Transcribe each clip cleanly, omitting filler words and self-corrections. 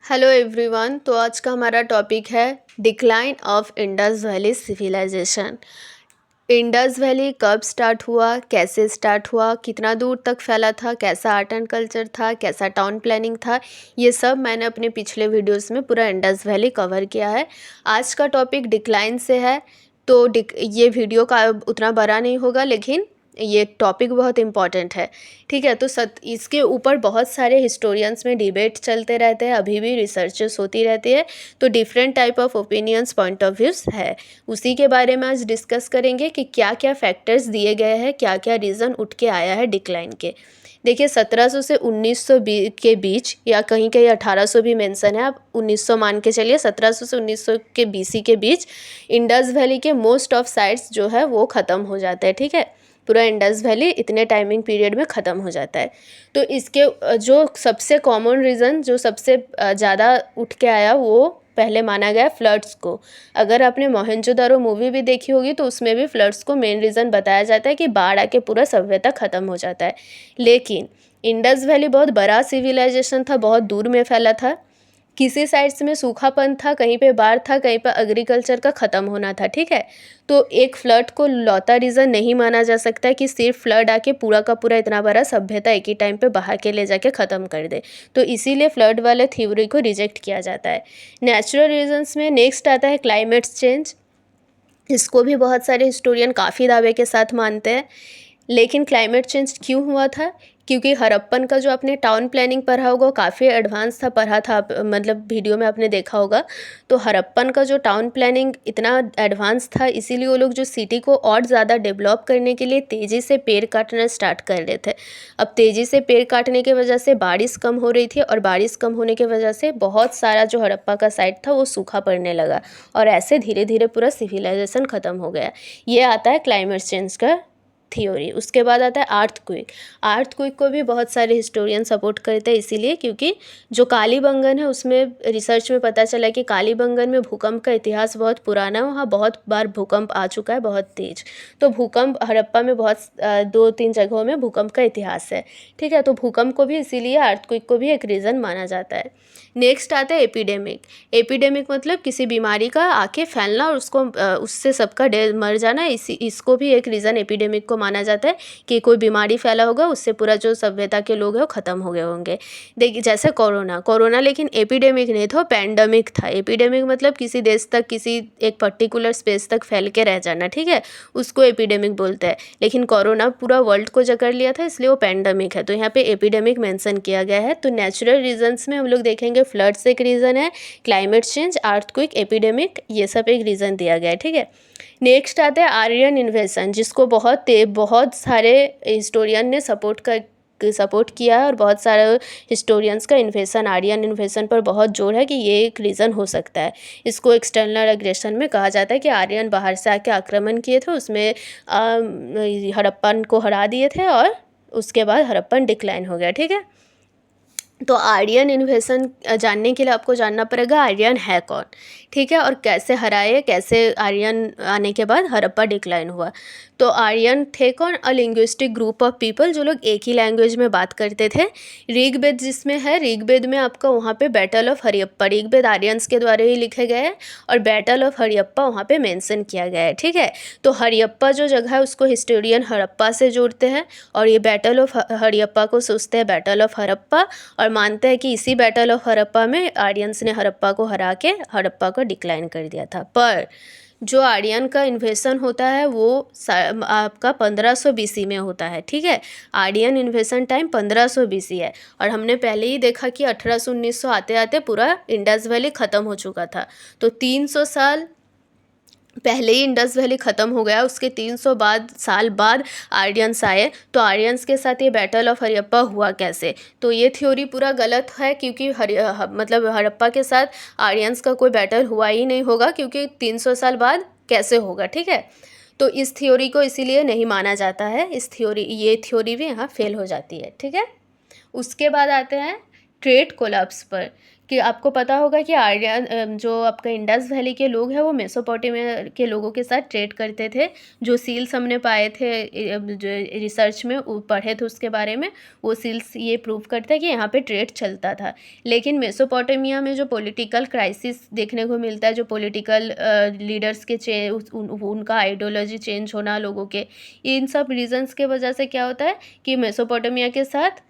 Hello everyone. तो आज का हमारा टॉपिक है decline of Indus valley civilisation. Indus valley कब स्टार्ट हुआ, कैसे स्टार्ट हुआ, कितना दूर तक फैला था, कैसा आर्ट एंड कल्चर था, कैसा टाउन प्लानिंग था, ये सब मैंने अपने पिछले वीडियोस में पूरा इंडस वैली कवर किया है। आज का टॉपिक डिक्लाइन से है, तो ये वीडियो का उतना बड़ा नहीं होगा, लेकिन ये टॉपिक बहुत इम्पॉर्टेंट है। ठीक है, तो इसके ऊपर बहुत सारे हिस्टोरियंस में डिबेट चलते रहते हैं, अभी भी रिसर्चेस होती रहती है, तो different type of opinions, point of views है। उसी के बारे में आज डिस्कस करेंगे कि क्या क्या फैक्टर्स दिए गए हैं, क्या क्या रीज़न उठ के आया है डिक्लाइन के। देखिए 1700 से 1900 के बीच, या कहीं कहीं 1800 भी मेंशन है, आप 1900 मान के चलिए, 1700 से 1900 के बीसी के बीच इंडस वैली के मोस्ट ऑफ साइट्स जो है वो ख़त्म हो जाते हैं। ठीक है, पूरा इंडस वैली इतने टाइमिंग पीरियड में ख़त्म हो जाता है। तो इसके जो सबसे कॉमन रीज़न, जो सबसे ज़्यादा उठ के आया, वो पहले माना गया फ्लड्स को। अगर आपने मोहनजोदारो मूवी भी देखी होगी तो उसमें भी फ्लड्स को मेन रीज़न बताया जाता है कि बाढ़ आके पूरा सभ्यता ख़त्म हो जाता है। लेकिन इंडस वैली बहुत बड़ा सिविलाइजेशन था, बहुत दूर में फैला था। किसी साइड्स में सूखापन था, कहीं पे बाढ़ था, कहीं पे एग्रीकल्चर का ख़त्म होना था। ठीक है, तो एक फ्लड को लौता रीज़न नहीं माना जा सकता कि सिर्फ फ्लड आके पूरा का पूरा इतना बड़ा सभ्यता एक ही टाइम पे बहा के ले जाके ख़त्म कर दे। तो इसीलिए फ्लड वाले थ्योरी को रिजेक्ट किया जाता है। नेचुरल रीजन्स में नेक्स्ट आता है क्लाइमेट चेंज। इसको भी बहुत सारे हिस्टोरियन काफ़ी दावे के साथ मानते हैं। लेकिन क्लाइमेट चेंज क्यों हुआ था? क्योंकि हड़प्पन का जो आपने टाउन प्लानिंग पढ़ा होगा काफ़ी एडवांस था, पढ़ा था मतलब वीडियो में आपने देखा होगा। तो हड़प्पन का जो टाउन प्लानिंग इतना एडवांस था, इसीलिए वो लोग जो सिटी को और ज़्यादा डेवलप करने के लिए तेज़ी से पेड़ काटना स्टार्ट कर रहे थे। अब तेज़ी से पेड़ काटने की वजह से बारिश कम हो रही थी, और बारिश कम होने की वजह से बहुत सारा जो हड़प्पा का साइट था वो सूखा पड़ने लगा, और ऐसे धीरे धीरे पूरा सिविलाइजेशन ख़त्म हो गया। ये आता है क्लाइमेट चेंज का थ्योरी। उसके बाद आता है अर्थक्वेक। अर्थक्वेक को भी बहुत सारे हिस्टोरियन सपोर्ट करते हैं, इसीलिए क्योंकि जो कालीबंगन है उसमें रिसर्च में पता चला कि कालीबंगन में भूकंप का इतिहास बहुत पुराना है, वहाँ बहुत बार भूकंप आ चुका है, बहुत तेज। तो भूकंप हड़प्पा में बहुत 2-3 जगहों में भूकंप का इतिहास है। ठीक है, तो भूकंप को भी इसीलिए, अर्थक्वेक को भी एक रीज़न माना जाता है। नेक्स्ट आता है एपिडेमिक। एपिडेमिक मतलब किसी बीमारी का आके फैलना और उसको उससे सबका मर जाना, इसको भी एक रीज़न एपिडेमिक को माना जाता है कि कोई बीमारी फैला होगा, उससे पूरा जो सभ्यता के लोग हैं वो ख़त्म हो गए होंगे। देखिए जैसे कोरोना लेकिन एपिडेमिक नहीं था, पैंडमिक था। एपिडेमिक मतलब किसी देश तक, किसी एक पर्टिकुलर स्पेस तक फैल के रह जाना। ठीक है, उसको एपिडेमिक बोलते हैं। लेकिन कोरोना पूरा वर्ल्ड को जकड़ लिया था, इसलिए वो पैंडमिक है। तो यहाँ पे एपिडेमिक मेंशन किया गया है। तो नेचुरल रीजंस में हम लोग देखेंगे फ्लड्स एक रीज़न है, क्लाइमेट चेंज, अर्थक्वेक, एपिडेमिक, ये सब एक रीज़न दिया गया है। ठीक है, नेक्स्ट आता है आर्यन इन्वेशन, जिसको बहुत सारे हिस्टोरियन ने सपोर्ट किया है, और बहुत सारे हिस्टोरियंस का इन्वेशन, आर्यन इन्वेशन पर बहुत जोर है कि ये एक रीज़न हो सकता है। इसको एक्सटर्नल एग्रेशन में कहा जाता है कि आर्यन बाहर से आके आक्रमण किए थे, उसमें हड़प्पन को हरा दिए थे, और उसके बाद हड़प्पन डिक्लाइन हो गया। ठीक है, तो आर्यन इन्वेशन जानने के लिए आपको जानना पड़ेगा आर्यन है कौन। ठीक है, और कैसे हराए, कैसे आर्यन आने के बाद हड़प्पा डिक्लाइन हुआ। तो आर्यन थे कौन? अ लिंग्विस्टिक ग्रुप ऑफ पीपल जो लोग एक ही लैंग्वेज में बात करते थे। ऋग्वेद जिसमें है, ऋग्वेद में आपका वहाँ पे बैटल ऑफ हरियप्पा, ऋग्वेद आर्यंस के द्वारा ही लिखे गए हैं, और बैटल ऑफ हरियप्पा वहाँ पे मेंशन किया गया है। ठीक है, तो हरियप्पा जो जगह है उसको हिस्टोरियन हड़प्पा से जोड़ते हैं, और ये बैटल ऑफ हरियप्पा को सोचते हैं बैटल ऑफ हड़प्पा, और मानते हैं कि इसी बैटल ऑफ हड़प्पा में आर्यंस ने हड़प्पा को हरा के हड़प्पा को डिक्लाइन कर दिया था। पर जो आर्यन का इन्वेशन होता है वो आपका 1500 बीसी में होता है। ठीक है, आर्यन इन्वेशन टाइम 1500 बीसी है, और हमने पहले ही देखा कि 1800-1900 आते आते पूरा इंडस वैली ख़त्म हो चुका था। तो 300 साल पहले ही इंडस वैली ख़त्म हो गया, उसके 300 साल बाद आर्यंस आए। तो आर्यंस के साथ ये बैटल ऑफ हरियप्पा हुआ कैसे? तो ये थ्योरी पूरा गलत है, क्योंकि मतलब हड़प्पा के साथ आर्यंस का कोई बैटल हुआ ही नहीं होगा, क्योंकि 300 साल बाद कैसे होगा। ठीक है, तो इस थ्योरी को इसीलिए नहीं माना जाता है। ये थ्योरी भी यहाँ फेल हो जाती है। ठीक है, उसके बाद आते हैं ट्रेड कोलैप्स पर, कि आपको पता होगा कि आर्यन जो आपका इंडस वैली के लोग हैं वो मेसोपोटामिया के लोगों के साथ ट्रेड करते थे। जो सील्स हमने पाए थे जो रिसर्च में पढ़े थे उसके बारे में, वो सील्स ये प्रूव करता है कि यहाँ पे ट्रेड चलता था। लेकिन मेसोपोटामिया में जो पॉलिटिकल क्राइसिस देखने को मिलता है, जो पॉलिटिकल लीडर्स के उनका आइडियोलॉजी चेंज होना लोगों के, इन सब रीजंस के वजह से क्या होता है कि मेसोपोटामिया के साथ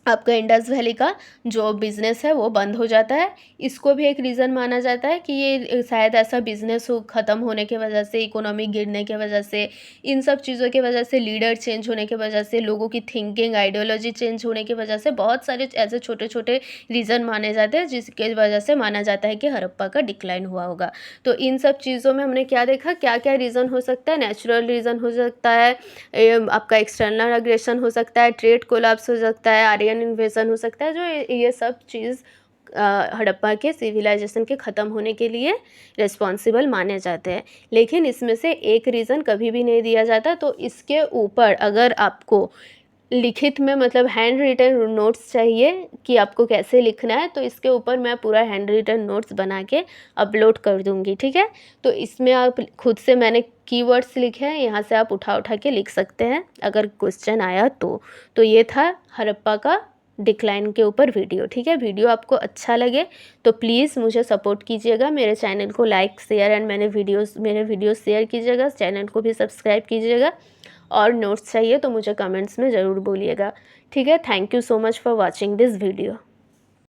आपका इंडस वैली का जो बिज़नेस है वो बंद हो जाता है। इसको भी एक रीज़न माना जाता है कि ये शायद ऐसा बिज़नेस हो ख़त्म होने के वजह से, इकोनॉमी गिरने के वजह से, इन सब चीज़ों की वजह से, लीडर चेंज होने की वजह से, लोगों की थिंकिंग आइडियोलॉजी चेंज होने की वजह से, बहुत सारे ऐसे छोटे छोटे रीज़न माने जाते हैं जिसके वजह से माना जाता है कि हड़प्पा का डिक्लाइन हुआ होगा। तो इन सब चीज़ों में हमने क्या देखा, क्या क्या रीज़न हो सकता है। नेचुरल रीज़न हो सकता है, आपका एक्सटर्नल अग्रेशन हो सकता है, ट्रेड कोलैप्स हो सकता है, आर्यन इन्वेजन हो सकता है, जो ये सब चीज़ हड़प्पा के सिविलाइजेशन के ख़त्म होने के लिए रिस्पॉन्सिबल माने जाते हैं। लेकिन इसमें से एक रीज़न कभी भी नहीं दिया जाता। तो इसके ऊपर अगर आपको लिखित में मतलब हैंड रिटन नोट्स चाहिए कि आपको कैसे लिखना है, तो इसके ऊपर मैं पूरा हैंड रिटन नोट्स बना के अपलोड कर दूँगी, ठीक है। तो इसमें आप खुद से मैंने कीवर्ड्स लिखे हैं, यहाँ से आप उठा उठा के लिख सकते हैं अगर क्वेश्चन आया तो ये था हड़प्पा का डिक्लाइन के ऊपर वीडियो, ठीक है। वीडियो आपको अच्छा लगे तो प्लीज़ मुझे सपोर्ट कीजिएगा, मेरे चैनल को लाइक शेयर एंड मेरे वीडियोस शेयर कीजिएगा, चैनल को भी सब्सक्राइब कीजिएगा। और नोट्स चाहिए तो मुझे कमेंट्स में ज़रूर बोलिएगा, ठीक है। Thank you so much for watching this video.